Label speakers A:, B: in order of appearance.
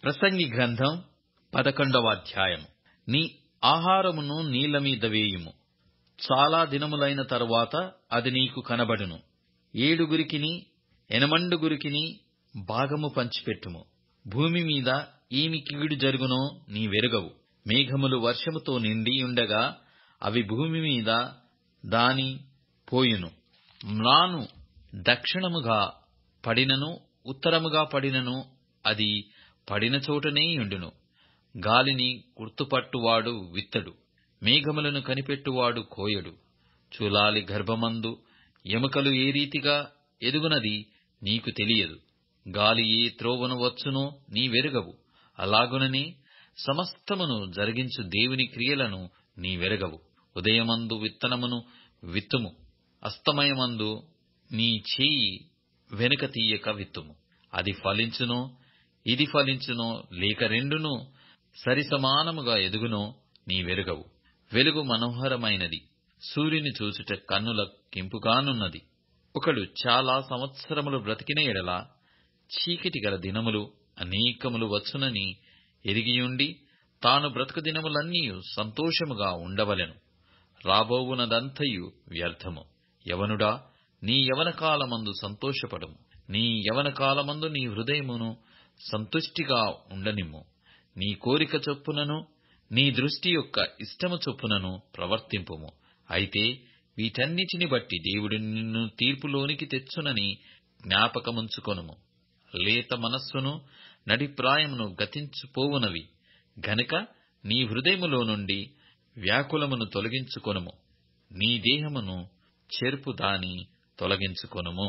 A: ప్రసంగి గ్రంథం 11వ అధ్యాయం. నీ ఆహారమును నీళ్ల మీద వేయుము, చాలా దినములైన తరువాత అది నీకు కనబడును. 7 8 భాగము పంచిపెట్టుము. భూమి మీద ఏమి కీడు జరుగునో నీ వెరుగవు. మేఘములు వర్షముతో నిండియుండగా అవి భూమి మీద దాని పోయును. మ్రాను దక్షిణముగా పడినను ఉత్తరముగా పడినను అది పడిన చోటనే యుండును. గాలిని గుర్తుపట్టువాడు విత్తడు, మేఘములను కనిపెట్టువాడు కోయడు. చూలాలి గర్భమందు ఎముకలు ఏ రీతిగా ఎదుగునది నీకు తెలియదు. గాలి ఏ త్రోవను వచ్చునో నీ వెరుగవు. అలాగుననే సమస్తమును జరిగించు దేవుని క్రియలను నీ వెరగవు. ఉదయమందు విత్తనమును విత్తుము, అస్తమయమందు నీ చేయి వెనుక తీయక విత్తుము. అది ఫలించునో ఇది ఫలించునో లేక రెండును సరిసమానముగా ఎదుగునో నీ వెరుగవు. వెలుగు మనోహరమైనది, సూర్యుని చూచుట కన్నుల కింపుగానున్నది. ఒకడు చాలా సంవత్సరములు బ్రతికిన ఎడల చీకటి గల దినములు అనేకములు వచ్చునని ఎరిగియుండి తాను బ్రతుకు దినములన్నీ సంతోషముగా ఉండవలెను. రాబోవునదంతయు వ్యర్థము. యవనుడా, నీ యవన కాలమందు సంతోషపడము. నీ యవన కాలమందు నీ హృదయమును సంతుష్టిగా ఉండనిమ్ము. నీ కోరిక చొప్పునను నీ దృష్టి యొక్క ఇష్టము చొప్పునను ప్రవర్తింపుము. అయితే వీటన్నిటిని బట్టి దేవుడు నిన్ను తీర్పులోనికి తెచ్చునని జ్ఞాపకముంచుకొనుము. లేత మనస్సును నడిప్రాయమును గతించిపోవునవి గనుక నీ హృదయములో నుండి వ్యాకులమును తొలగించుకొనుము. నీ దేహమును చెరుపు దాని తొలగించుకొనుము.